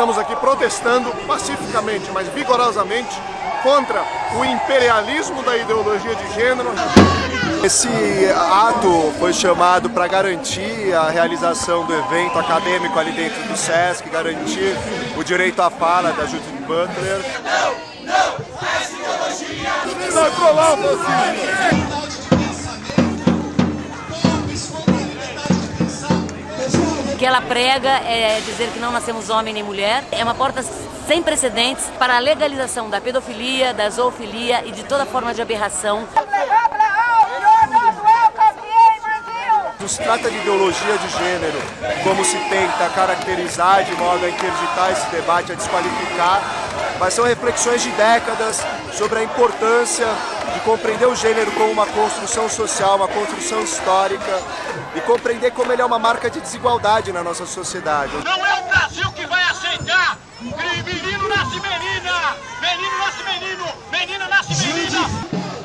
estamos aqui protestando pacificamente, mas vigorosamente, contra o imperialismo da ideologia de gênero. Esse ato foi chamado para garantir a realização do evento acadêmico ali dentro do SESC, garantir o direito à fala da Judith Butler. Não, essa ideologia vai colar o fascismo! O que ela prega é dizer que não nascemos homem nem mulher. É uma porta sem precedentes para a legalização da pedofilia, da zoofilia e de toda forma de aberração. Não se trata de ideologia de gênero, como se tenta caracterizar de modo a interditar esse debate, a desqualificar, mas são reflexões de décadas sobre a importância de compreender o gênero como uma construção social, uma construção histórica, e compreender como ele é uma marca de desigualdade na nossa sociedade. Não é o Brasil que vai aceitar que menino nasce menina, menino nasce menino, menina nasce menina.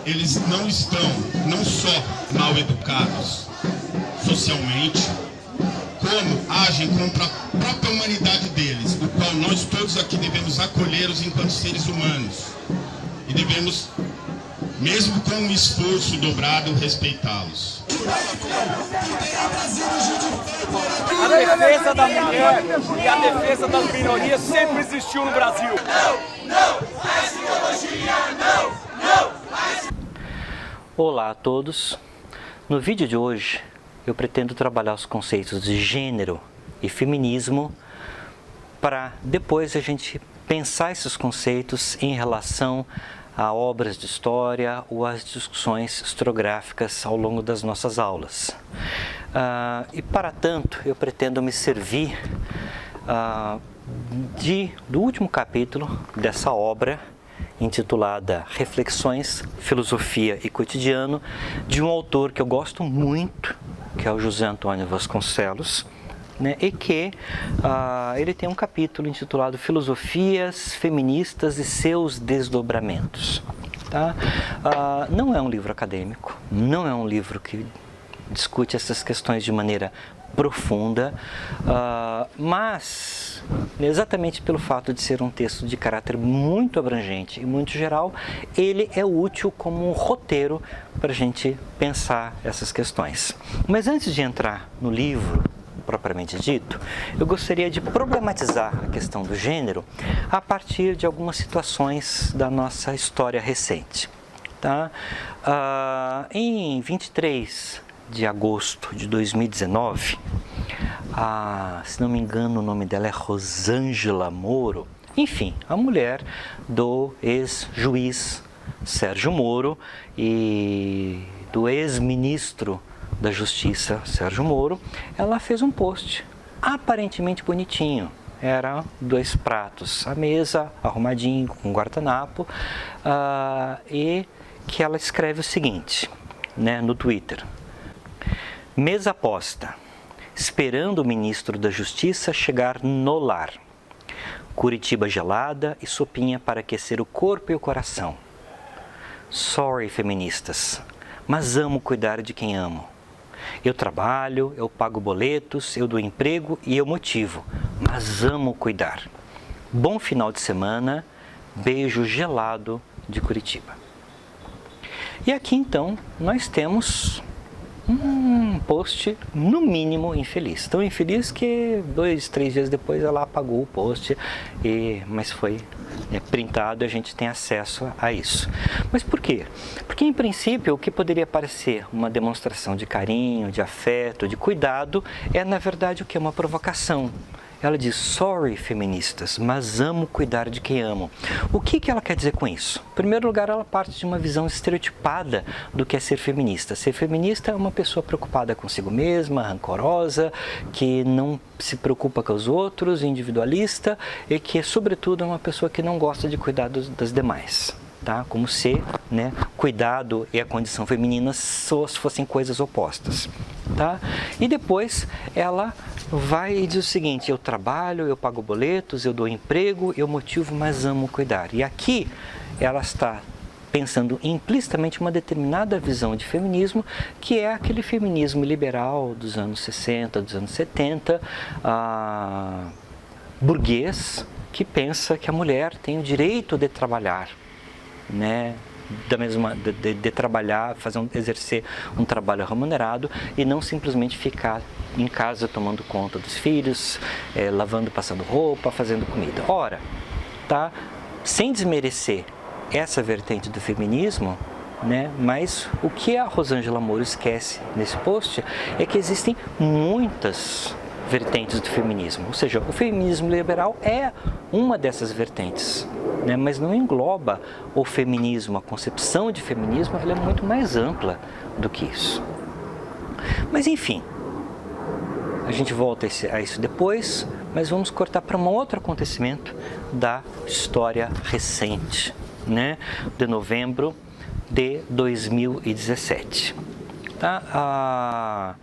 Eles não estão, não só mal educados socialmente, como agem contra a própria humanidade deles, o qual nós todos aqui devemos acolhê-los enquanto seres humanos. E devemos, mesmo com um esforço dobrado, respeitá-los. A defesa da mulher e a defesa das minorias sempre existiu no Brasil. Não, essa ideologia, não. Olá a todos. No vídeo de hoje, eu pretendo trabalhar os conceitos de gênero e feminismo para depois a gente pensar esses conceitos em relação a obras de história ou às discussões historiográficas ao longo das nossas aulas. E para tanto, eu pretendo me servir do último capítulo dessa obra, intitulada Reflexões, Filosofia e Cotidiano, de um autor que eu gosto muito, que é o José Antônio Vasconcelos, né, e que ele tem um capítulo intitulado Filosofias Feministas e Seus Desdobramentos. Tá? Não é um livro acadêmico, não é um livro que discute essas questões de maneira profunda, mas exatamente pelo fato de ser um texto de caráter muito abrangente e muito geral, ele é útil como um roteiro para a gente pensar essas questões. Mas antes de entrar no livro propriamente dito, eu gostaria de problematizar a questão do gênero a partir de algumas situações da nossa história recente. Tá? Em 23 de agosto de 2019, se não me engano o nome dela é Rosângela Moro, enfim, a mulher do ex-juiz Sérgio Moro e do ex-ministro da Justiça Sérgio Moro, ela fez um post aparentemente bonitinho. Eram 2 pratos, a mesa arrumadinho com guardanapo, e que ela escreve o seguinte, né, no Twitter: mesa posta, esperando o ministro da Justiça chegar no lar. Curitiba gelada e sopinha para aquecer o corpo e o coração. Sorry, feministas, mas amo cuidar de quem amo. Eu trabalho, eu pago boletos, eu dou emprego e eu motivo, mas amo cuidar. Bom final de semana, beijo gelado de Curitiba. E aqui então nós temos um post no mínimo infeliz. Tão infeliz que 2, 3 dias depois ela apagou o post, mas foi printado e a gente tem acesso a isso. Mas por quê? Porque em princípio o que poderia parecer uma demonstração de carinho, de afeto, de cuidado, é na verdade o que? Uma provocação. Ela diz, sorry feministas, mas amo cuidar de quem amo. O que ela quer dizer com isso? Em primeiro lugar, ela parte de uma visão estereotipada do que é ser feminista. Ser feminista é uma pessoa preocupada consigo mesma, rancorosa, que não se preocupa com os outros, individualista e que, sobretudo, é uma pessoa que não gosta de cuidar das demais. Tá? Como se, né, cuidado e a condição feminina fossem coisas opostas. Tá? E depois ela vai e diz o seguinte, eu trabalho, eu pago boletos, eu dou emprego, eu motivo, mas amo cuidar. E aqui ela está pensando implicitamente uma determinada visão de feminismo, que é aquele feminismo liberal dos anos 60, dos anos 70, burguês que pensa que a mulher tem o direito de trabalhar, né? De trabalhar, exercer um trabalho remunerado e não simplesmente ficar em casa tomando conta dos filhos, lavando, passando roupa, fazendo comida. Ora, tá? Sem desmerecer essa vertente do feminismo, né? Mas o que a Rosângela Moura esquece nesse post é que existem muitas vertentes do feminismo, ou seja, o feminismo liberal é uma dessas vertentes, né? Mas não engloba o feminismo, a concepção de feminismo ela é muito mais ampla do que isso. Mas enfim, a gente volta a isso depois, mas vamos cortar para um outro acontecimento da história recente, né? De novembro de 2017. Tá?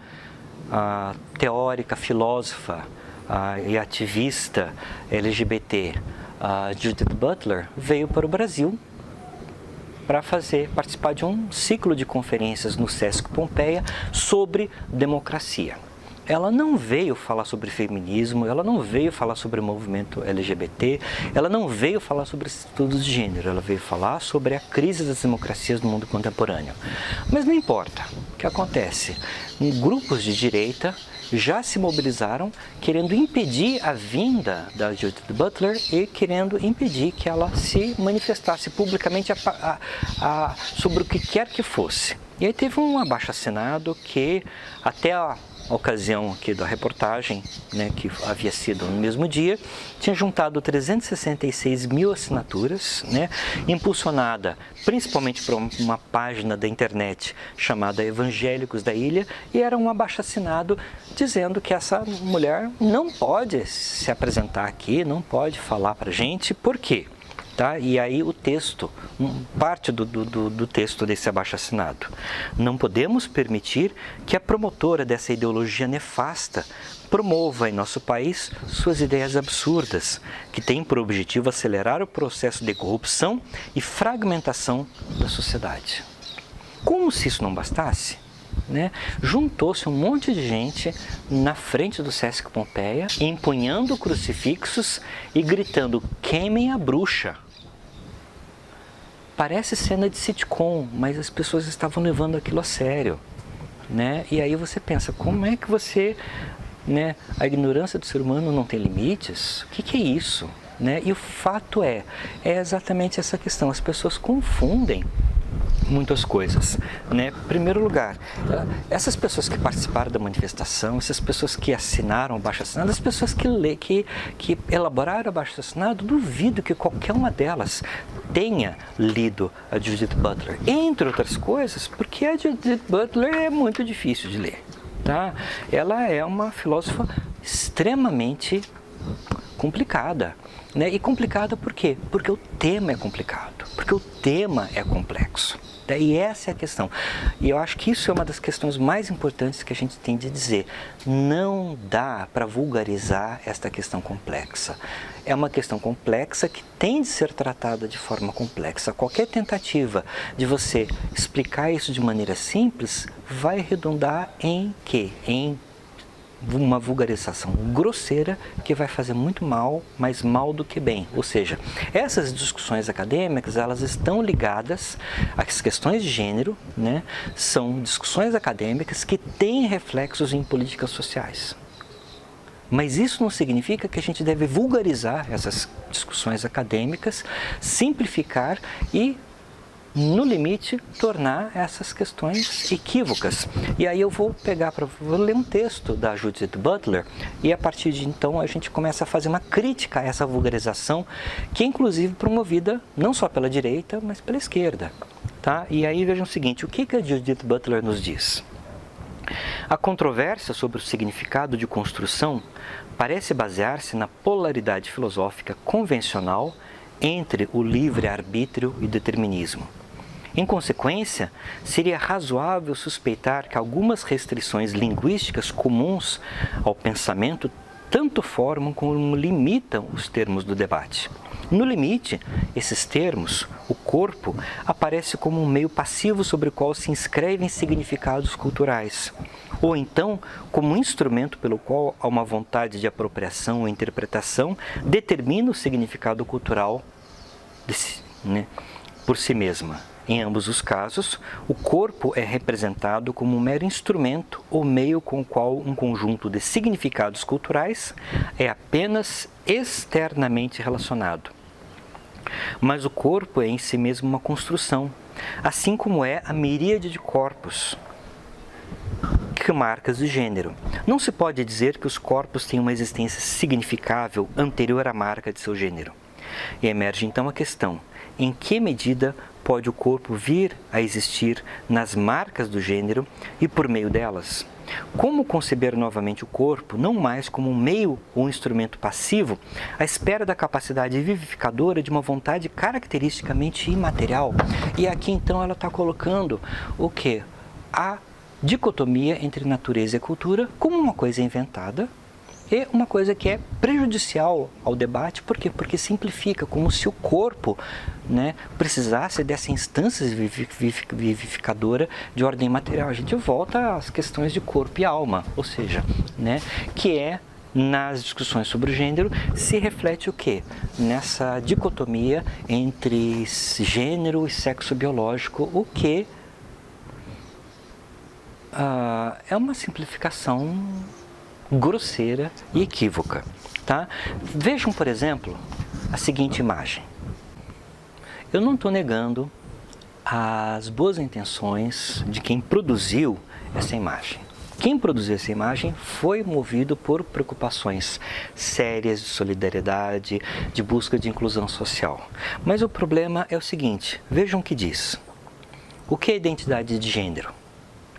A teórica, filósofa e ativista LGBT Judith Butler veio para o Brasil para participar de um ciclo de conferências no Sesc Pompeia sobre democracia. Ela não veio falar sobre feminismo, ela não veio falar sobre o movimento LGBT, ela não veio falar sobre estudos de gênero, ela veio falar sobre a crise das democracias no mundo contemporâneo. Mas não importa, o que acontece? Grupos de direita já se mobilizaram querendo impedir a vinda da Judith Butler e querendo impedir que ela se manifestasse publicamente sobre o que quer que fosse. E aí teve um abaixo-assinado que até a ocasião aqui da reportagem, né, que havia sido no mesmo dia, tinha juntado 366 mil assinaturas, né, impulsionada principalmente por uma página da internet chamada Evangélicos da Ilha, e era um abaixo-assinado dizendo que essa mulher não pode se apresentar aqui, não pode falar pra gente. Por quê? Tá? E aí o texto, parte do texto desse abaixo-assinado. Não podemos permitir que a promotora dessa ideologia nefasta promova em nosso país suas ideias absurdas, que têm por objetivo acelerar o processo de corrupção e fragmentação da sociedade. Como se isso não bastasse, né? Juntou-se um monte de gente na frente do Sesc Pompeia, empunhando crucifixos e gritando: queimem a bruxa. Parece cena de sitcom, mas as pessoas estavam levando aquilo a sério, né? E aí você pensa, como é que você, né, a ignorância do ser humano não tem limites? O que é isso, né? E o fato é exatamente essa questão, as pessoas confundem muitas coisas, né? Em primeiro lugar, essas pessoas que participaram da manifestação, essas pessoas que assinaram o abaixo-assinado, as pessoas que elaboraram o abaixo-assinado, duvido que qualquer uma delas tenha lido a Judith Butler, entre outras coisas, porque a Judith Butler é muito difícil de ler, tá? Ela é uma filósofa extremamente complicada, né? E complicada por quê? Porque o tema é complicado, porque o tema é complexo. E essa é a questão. E eu acho que isso é uma das questões mais importantes que a gente tem de dizer. Não dá para vulgarizar esta questão complexa. É uma questão complexa que tem de ser tratada de forma complexa. Qualquer tentativa de você explicar isso de maneira simples vai redundar em quê? Em uma vulgarização grosseira que vai fazer muito mal, mais mal do que bem. Ou seja, essas discussões acadêmicas, elas estão ligadas às questões de gênero, né? São discussões acadêmicas que têm reflexos em políticas sociais. Mas isso não significa que a gente deve vulgarizar essas discussões acadêmicas, simplificar e, no limite, tornar essas questões equívocas. E aí eu vou ler um texto da Judith Butler e a partir de então a gente começa a fazer uma crítica a essa vulgarização, que é inclusive promovida não só pela direita, mas pela esquerda. Tá? E aí vejam o seguinte, o que a Judith Butler nos diz? A controvérsia sobre o significado de construção parece basear-se na polaridade filosófica convencional entre o livre-arbítrio e o determinismo. Em consequência, seria razoável suspeitar que algumas restrições linguísticas comuns ao pensamento tanto formam como limitam os termos do debate. No limite, esses termos, o corpo, aparece como um meio passivo sobre o qual se inscrevem significados culturais, ou então como um instrumento pelo qual há uma vontade de apropriação ou interpretação determina o significado cultural por si mesma. Em ambos os casos, o corpo é representado como um mero instrumento ou meio com o qual um conjunto de significados culturais é apenas externamente relacionado. Mas o corpo é em si mesmo uma construção, assim como é a miríade de corpos que marcas de gênero. Não se pode dizer que os corpos têm uma existência significável anterior à marca de seu gênero. E emerge então a questão: em que medida pode o corpo vir a existir nas marcas do gênero e por meio delas? Como conceber novamente o corpo, não mais como um meio ou um instrumento passivo, à espera da capacidade vivificadora de uma vontade caracteristicamente imaterial? E aqui então ela está colocando o quê? A dicotomia entre natureza e cultura como uma coisa inventada e uma coisa que é prejudicial ao debate. Por quê? Porque simplifica, como se o corpo precisasse dessa instância vivificadora de ordem material. A gente volta às questões de corpo e alma, ou seja, que é, nas discussões sobre o gênero, se reflete o quê? Nessa dicotomia entre gênero e sexo biológico, o que é uma simplificação grosseira e equívoca, tá? Vejam, por exemplo, a seguinte imagem. Eu não estou negando as boas intenções de quem produziu essa imagem. Quem produziu essa imagem foi movido por preocupações sérias de solidariedade, de busca de inclusão social. Mas o problema é o seguinte, vejam o que diz. O que é identidade de gênero?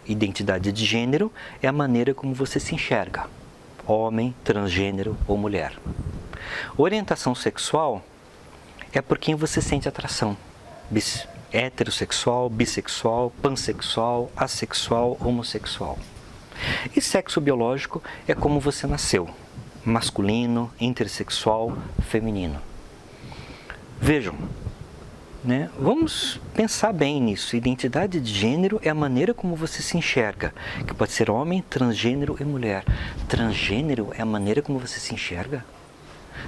Identidade de gênero é a maneira como você se enxerga, homem, transgênero ou mulher. Orientação sexual é por quem você sente atração, heterossexual, bissexual, pansexual, assexual, homossexual. E sexo biológico é como você nasceu, masculino, intersexual, feminino. Vejam, vamos pensar bem nisso. Identidade de gênero é a maneira como você se enxerga, que pode ser homem, transgênero e mulher. Transgênero é a maneira como você se enxerga?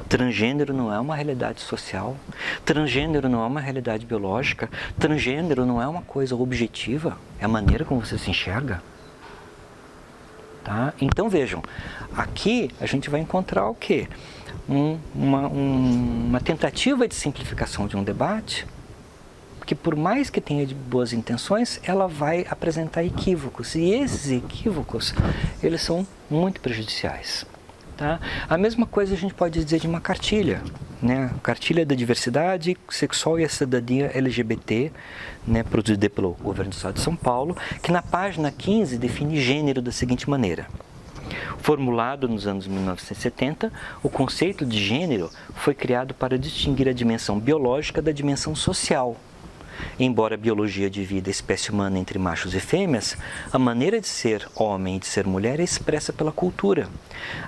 Transgênero não é uma realidade social? Transgênero não é uma realidade biológica? Transgênero não é uma coisa objetiva? É a maneira como você se enxerga? Tá? Então vejam, aqui a gente vai encontrar o quê? Uma tentativa de simplificação de um debate que, por mais que tenha de boas intenções, ela vai apresentar equívocos, e esses equívocos, eles são muito prejudiciais. Tá? A mesma coisa a gente pode dizer de uma cartilha, Cartilha da Diversidade Sexual e a Cidadania LGBT, produzida pelo Governo do Estado de São Paulo, que na página 15 define gênero da seguinte maneira. Formulado nos anos 1970, o conceito de gênero foi criado para distinguir a dimensão biológica da dimensão social. Embora a biologia divida a espécie humana entre machos e fêmeas, a maneira de ser homem e de ser mulher é expressa pela cultura.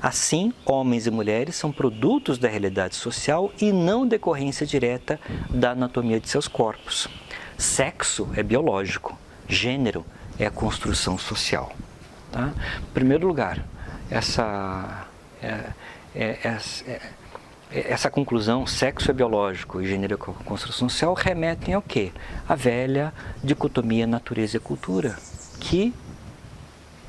Assim, homens e mulheres são produtos da realidade social e não decorrência direta da anatomia de seus corpos. Sexo é biológico, gênero é a construção social. Tá? Em primeiro lugar, essa conclusão, sexo é biológico e gênero é construção social, remetem ao quê? A velha dicotomia natureza e cultura, que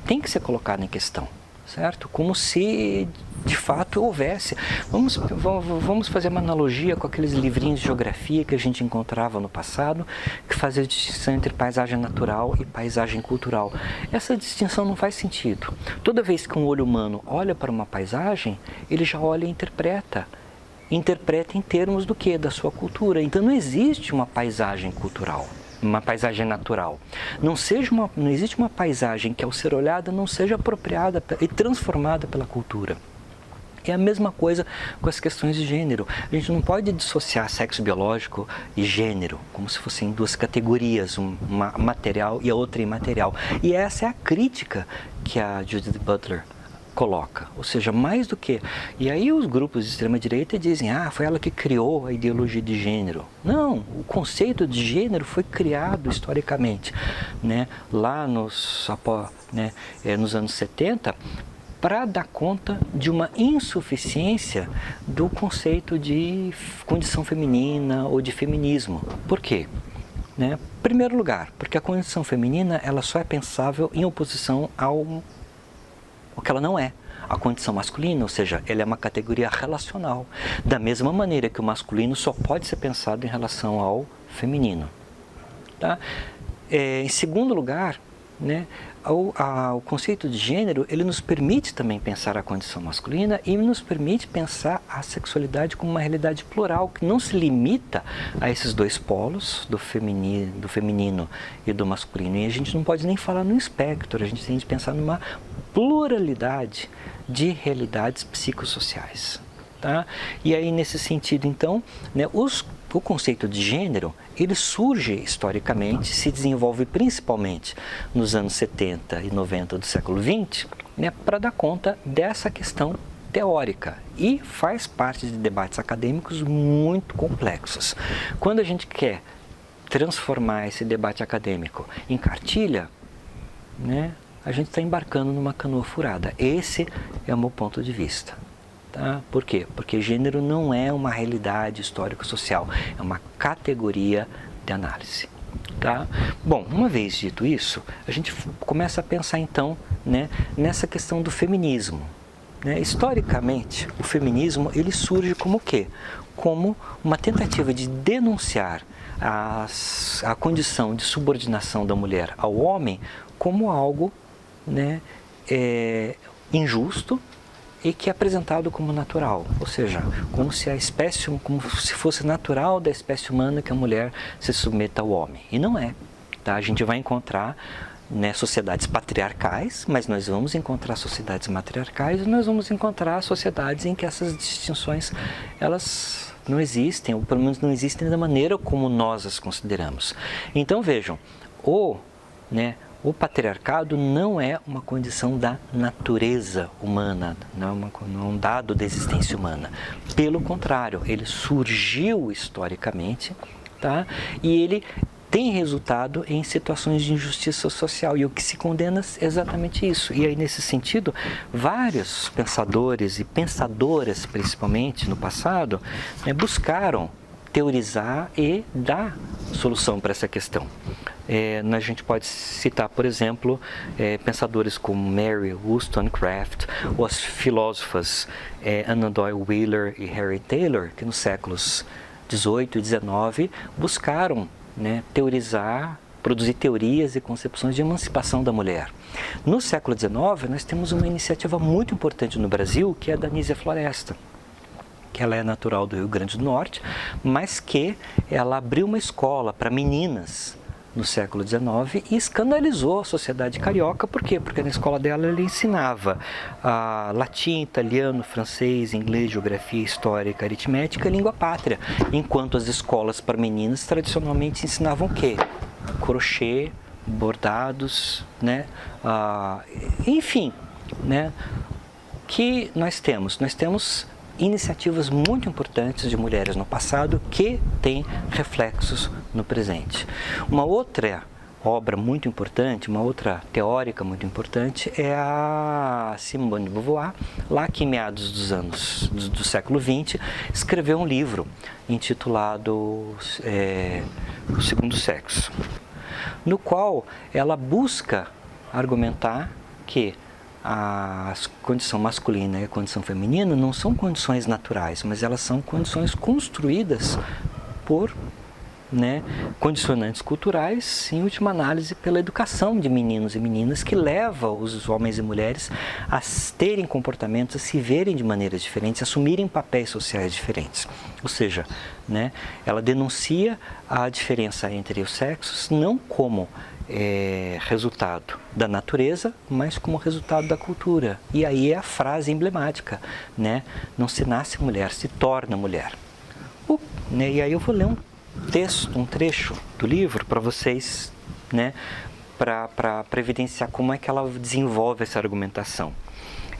tem que ser colocada em questão, certo? Como se de fato houvesse. Vamos fazer uma analogia com aqueles livrinhos de geografia que a gente encontrava no passado, que fazia a distinção entre paisagem natural e paisagem cultural. Essa distinção não faz sentido. Toda vez que um olho humano olha para uma paisagem, ele já olha e interpreta em termos do quê? Da sua cultura. Então não existe uma paisagem cultural, uma paisagem natural. Não existe uma paisagem que, ao ser olhada, não seja apropriada e transformada pela cultura. É a mesma coisa com as questões de gênero. A gente não pode dissociar sexo biológico e gênero, como se fossem duas categorias, uma material e a outra imaterial. E essa é a crítica que a Judith Butler coloca, ou seja, mais do que... E aí os grupos de extrema-direita dizem, foi ela que criou a ideologia de gênero. Não, o conceito de gênero foi criado historicamente, né, lá nos anos 70, para dar conta de uma insuficiência do conceito de condição feminina ou de feminismo. Por quê? Né? Em primeiro lugar, porque a condição feminina ela só é pensável em oposição ao que ela não é. A condição masculina, ou seja, ela é uma categoria relacional, da mesma maneira que o masculino só pode ser pensado em relação ao feminino. Tá? Em segundo lugar, né, o conceito de gênero, ele nos permite também pensar a condição masculina e nos permite pensar a sexualidade como uma realidade plural, que não se limita a esses dois polos, do feminino e do masculino. E a gente não pode nem falar no espectro, a gente tem que pensar numa pluralidade de realidades psicossociais. Tá? E aí, nesse sentido, então, né, o conceito de gênero, ele surge historicamente, se desenvolve principalmente nos anos 70 e 90 do século XX, né, para dar conta dessa questão teórica e faz parte de debates acadêmicos muito complexos. Quando a gente quer transformar esse debate acadêmico em cartilha, né, a gente está embarcando numa canoa furada. Esse é o meu ponto de vista. Tá? Por quê? Porque gênero não é uma realidade histórico-social, é uma categoria de análise. Tá? Bom, uma vez dito isso, a gente começa a pensar então, né, nessa questão do feminismo. Né? Historicamente, o feminismo ele surge como o quê? Como uma tentativa de denunciar a condição de subordinação da mulher ao homem como algo, né, injusto e que é apresentado como natural, ou seja, como se fosse natural da espécie humana que a mulher se submeta ao homem. E não é. Tá? A gente vai encontrar, né, sociedades patriarcais, mas nós vamos encontrar sociedades matriarcais e nós vamos encontrar sociedades em que essas distinções elas não existem, ou pelo menos não existem da maneira como nós as consideramos. Então vejam, o patriarcado não é uma condição da natureza humana, não é um dado da existência humana. Pelo contrário, ele surgiu historicamente, tá? E ele tem resultado em situações de injustiça social, e o que se condena é exatamente isso. E aí, nesse sentido, vários pensadores e pensadoras, principalmente no passado, né, buscaram teorizar e dar solução para essa questão. A gente pode citar, por exemplo, pensadores como Mary Wollstonecraft, ou as filósofas Anna Doyle Wheeler e Harriet Taylor, que nos séculos 18 e 19 buscaram, né, teorizar, produzir teorias e concepções de emancipação da mulher. No século 19, nós temos uma iniciativa muito importante no Brasil, que é a da Nízia Floresta, que ela é natural do Rio Grande do Norte, mas que ela abriu uma escola para meninas no século XIX e escandalizou a sociedade carioca. Por quê? Porque na escola dela ela ensinava latim, italiano, francês, inglês, geografia, história, aritmética e língua pátria, enquanto as escolas para meninas tradicionalmente ensinavam o quê? Crochê, bordados, né? Enfim, né? Que nós temos? Nós temos iniciativas muito importantes de mulheres no passado que têm reflexos no presente. Uma outra obra muito importante, uma outra teórica muito importante é a Simone de Beauvoir, lá que em meados do século XX escreveu um livro intitulado O Segundo Sexo, no qual ela busca argumentar que a condição masculina e a condição feminina não são condições naturais, mas elas são condições construídas por, né, condicionantes culturais, em última análise pela educação de meninos e meninas, que leva os homens e mulheres a terem comportamentos, a se verem de maneiras diferentes, a assumirem papéis sociais diferentes. Ou seja, né, ela denuncia a diferença entre os sexos não como resultado da natureza, mas como resultado da cultura. E aí é a frase emblemática, né? Não se nasce mulher, se torna mulher. Né? E aí eu vou ler um trecho do livro para vocês, né? Para evidenciar como é que ela desenvolve essa argumentação.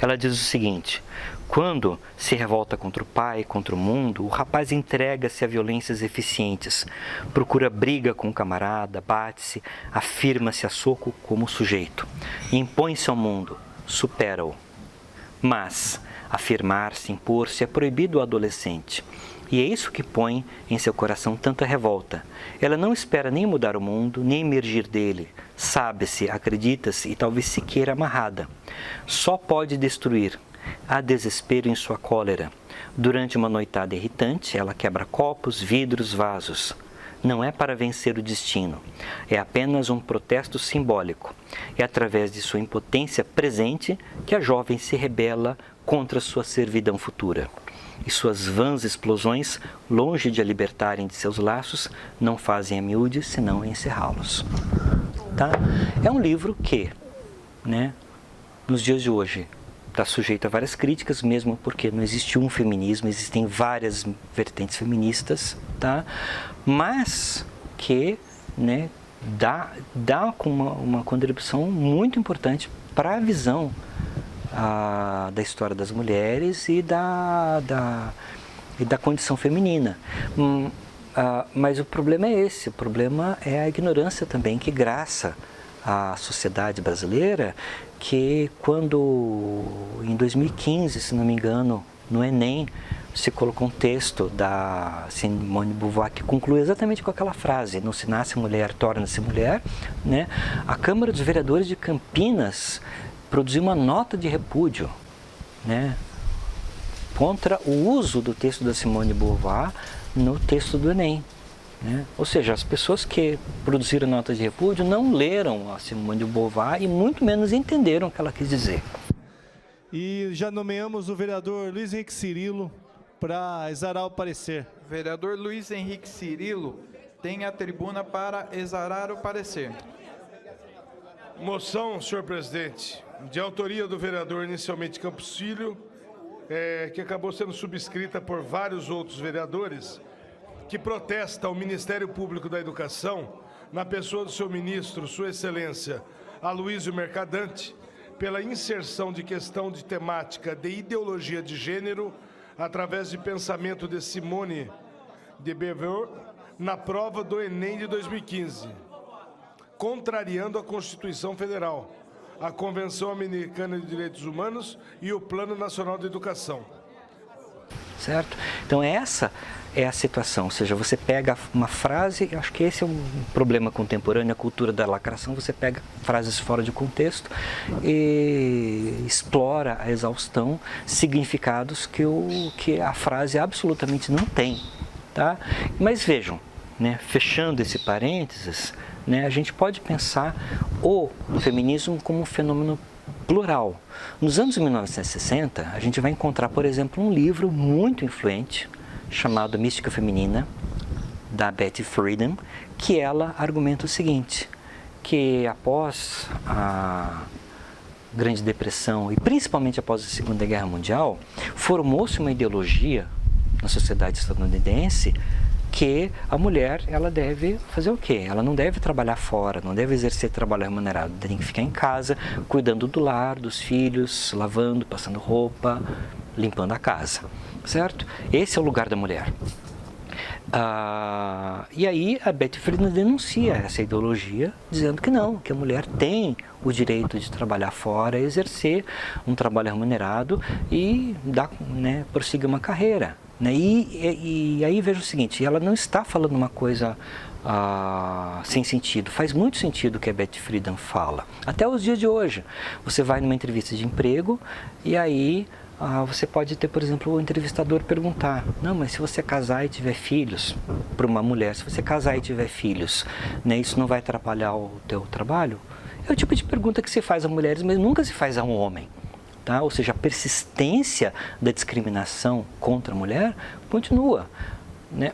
Ela diz o seguinte: quando se revolta contra o pai, contra o mundo, o rapaz entrega-se a violências eficientes, procura briga com o camarada, bate-se, afirma-se a soco como sujeito, impõe-se ao mundo, supera-o. Mas afirmar-se, impor-se é proibido ao adolescente. E é isso que põe em seu coração tanta revolta. Ela não espera nem mudar o mundo, nem emergir dele. Sabe-se, acredita-se e talvez se queira amarrada. Só pode destruir. Há desespero em sua cólera. Durante uma noitada irritante, ela quebra copos, vidros, vasos. Não é para vencer o destino. É apenas um protesto simbólico. É através de sua impotência presente que a jovem se rebela contra sua servidão futura. E suas vãs explosões, longe de a libertarem de seus laços, não fazem a miúde senão encerrá-los. Tá? É um livro que, nos dias de hoje, está sujeito a várias críticas, mesmo porque não existe um feminismo, existem várias vertentes feministas, tá? Mas que dá com uma contribuição muito importante para a visão da história das mulheres e da condição feminina. Mas o problema é esse, o problema é a ignorância também que graça a sociedade brasileira, que quando em 2015, se não me engano, no Enem, se colocou um texto da Simone de Beauvoir que conclui exatamente com aquela frase: não se nasce mulher, torna-se mulher, A Câmara dos Vereadores de Campinas produziu uma nota de repúdio, contra o uso do texto da Simone de Beauvoir no texto do Enem. Ou seja, as pessoas que produziram nota de repúdio não leram a Simone de Beauvoir e muito menos entenderam o que ela quis dizer. E já nomeamos o vereador Luiz Henrique Cirilo para exarar o parecer. O vereador Luiz Henrique Cirilo tem a tribuna para exarar o parecer. Moção, senhor presidente, de autoria do vereador inicialmente Campos Filho, que acabou sendo subscrita por vários outros vereadores, que protesta ao Ministério Público da Educação, na pessoa do seu ministro, Sua Excelência Aloysio Mercadante, pela inserção de questão de temática de ideologia de gênero através de pensamento de Simone de Beauvoir na prova do Enem de 2015, contrariando a Constituição Federal, a Convenção Americana de Direitos Humanos e o Plano Nacional de Educação. Certo? Então essa é a situação, ou seja, você pega uma frase, eu acho que esse é um problema contemporâneo, a cultura da lacração, você pega frases fora de contexto e explora a exaustão significados que a frase absolutamente não tem, tá? Mas vejam, fechando esse parênteses, a gente pode pensar o feminismo como um fenômeno plural. Nos anos 1960, a gente vai encontrar, por exemplo, um livro muito influente chamado Mística Feminina, da Betty Friedan, que ela argumenta o seguinte, que após a Grande Depressão e principalmente após a Segunda Guerra Mundial, formou-se uma ideologia na sociedade estadunidense que a mulher, ela deve fazer o quê? Ela não deve trabalhar fora, não deve exercer trabalho remunerado, tem que ficar em casa, cuidando do lar, dos filhos, lavando, passando roupa, limpando a casa, certo? Esse é o lugar da mulher. E aí a Betty Friedan denuncia essa ideologia, dizendo que não, que a mulher tem o direito de trabalhar fora, exercer um trabalho remunerado e prosseguir uma carreira. E aí veja o seguinte, ela não está falando uma coisa sem sentido, faz muito sentido o que a Betty Friedan fala. Até os dias de hoje, você vai numa entrevista de emprego e aí você pode ter, por exemplo, o entrevistador perguntar: não, mas se você casar e tiver filhos, para uma mulher, se você casar e tiver filhos, isso não vai atrapalhar o teu trabalho? É o tipo de pergunta que se faz a mulheres, mas nunca se faz a um homem. Tá? Ou seja, a persistência da discriminação contra a mulher continua.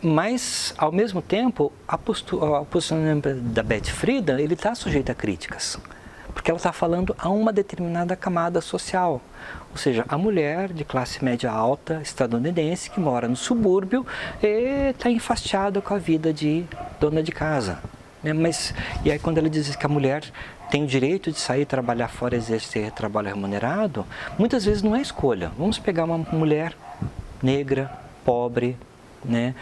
Mas, ao mesmo tempo, o posicionamento da Betty Friedan está sujeito a críticas. Porque ela está falando a uma determinada camada social. Ou seja, a mulher de classe média alta estadunidense que mora no subúrbio e está enfastiada com a vida de dona de casa. né? E aí quando ela diz que a mulher tem o direito de sair, trabalhar fora, exercer trabalho remunerado, muitas vezes não é escolha. Vamos pegar uma mulher negra, pobre, né,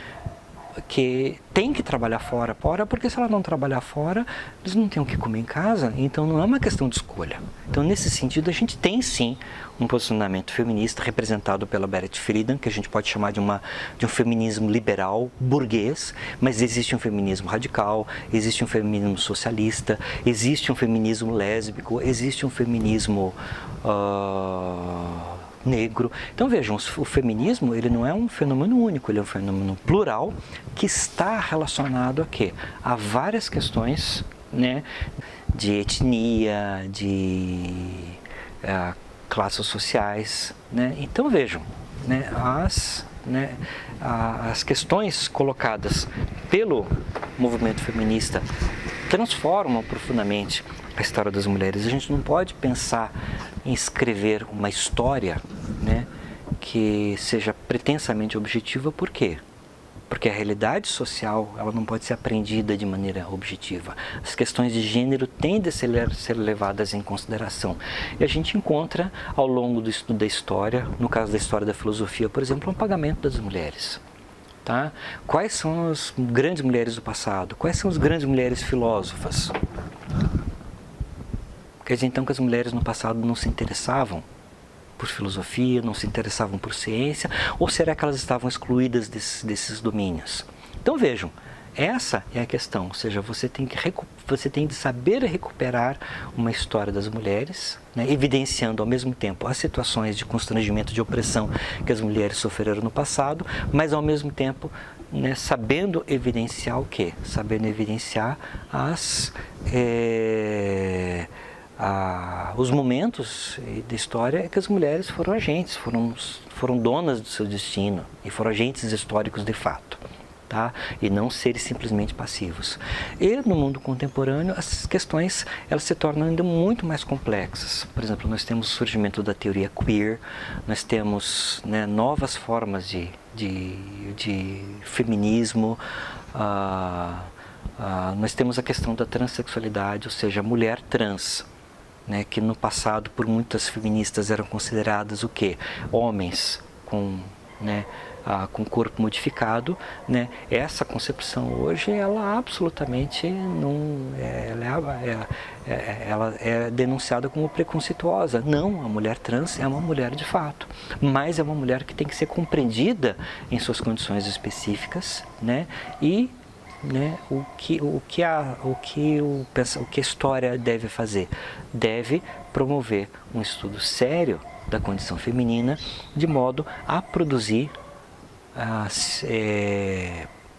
que tem que trabalhar fora, porque se ela não trabalhar fora, eles não têm o que comer em casa, então não é uma questão de escolha. Então, nesse sentido, a gente tem sim um posicionamento feminista representado pela Berit Friedan, que a gente pode chamar de um feminismo liberal, burguês, mas existe um feminismo radical, existe um feminismo socialista, existe um feminismo lésbico, existe um feminismo negro. Então vejam, o feminismo ele não é um fenômeno único, ele é um fenômeno plural que está relacionado a quê? A várias questões, né, de etnia, de classes sociais, né? Então vejam, né, as questões colocadas pelo movimento feminista transformam profundamente a história das mulheres. A gente não pode pensar em escrever uma história, né, que seja pretensamente objetiva. Por quê? Porque a realidade social ela não pode ser aprendida de maneira objetiva. As questões de gênero têm de ser levadas em consideração. E a gente encontra ao longo do estudo da história, no caso da história da filosofia, por exemplo, um apagamento das mulheres. Tá? Quais são as grandes mulheres do passado? Quais são as grandes mulheres filósofas? Quer dizer, então, que as mulheres no passado não se interessavam por filosofia, não se interessavam por ciência, ou será que elas estavam excluídas desses domínios? Então vejam, essa é a questão, ou seja, você tem de saber recuperar uma história das mulheres, né, evidenciando ao mesmo tempo as situações de constrangimento, de opressão que as mulheres sofreram no passado, mas ao mesmo tempo, né, sabendo evidenciar o quê? Sabendo evidenciar os momentos da história que as mulheres foram agentes, foram donas do seu destino e foram agentes históricos de fato, tá? E não seres simplesmente passivos. E no mundo contemporâneo as questões elas se tornam ainda muito mais complexas. Por exemplo, nós temos o surgimento da teoria queer, nós temos, né, novas formas de feminismo, nós temos a questão da transexualidade, ou seja, a mulher trans, né, que no passado por muitas feministas eram consideradas o quê? Homens com, né, com corpo modificado, né? Essa concepção hoje ela absolutamente não, ela é denunciada como preconceituosa. Não, a mulher trans é uma mulher de fato, mas é uma mulher que tem que ser compreendida em suas condições específicas, né? E né, o que a história deve fazer? Deve promover um estudo sério da condição feminina, de modo a produzir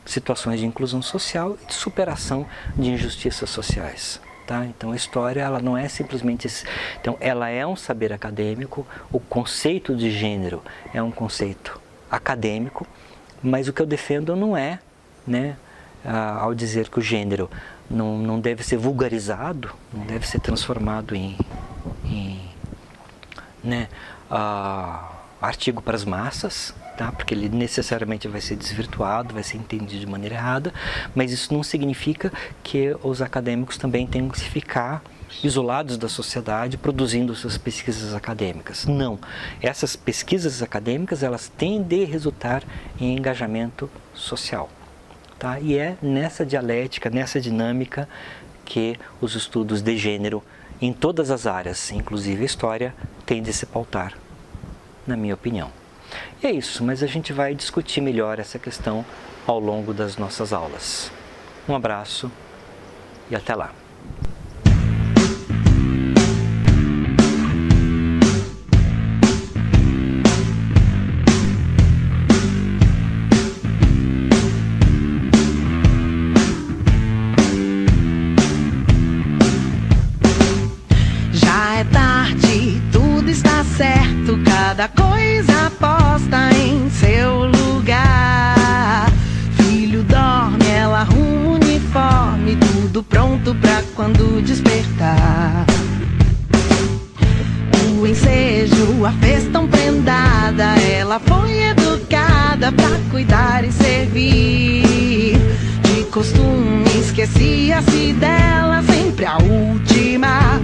situações de inclusão social e de superação de injustiças sociais. Tá? Então a história ela não é simplesmente... Então ela é um saber acadêmico, o conceito de gênero é um conceito acadêmico, mas o que eu defendo não é, né, ao dizer que o gênero não deve ser vulgarizado, não deve ser transformado em né, artigo para as massas, tá? Porque ele necessariamente vai ser desvirtuado, vai ser entendido de maneira errada, mas isso não significa que os acadêmicos também tenham que ficar isolados da sociedade produzindo suas pesquisas acadêmicas. Não, essas pesquisas acadêmicas elas têm de resultar em engajamento social. Tá? E é nessa dialética, nessa dinâmica que os estudos de gênero em todas as áreas, inclusive a história, têm de se pautar, na minha opinião. E é isso, mas a gente vai discutir melhor essa questão ao longo das nossas aulas. Um abraço e até lá. Cada coisa posta em seu lugar. Filho dorme, ela arruma o uniforme, tudo pronto pra quando despertar. O ensejo a fez tão prendada, ela foi educada pra cuidar e servir. De costume, esquecia-se dela, sempre a última.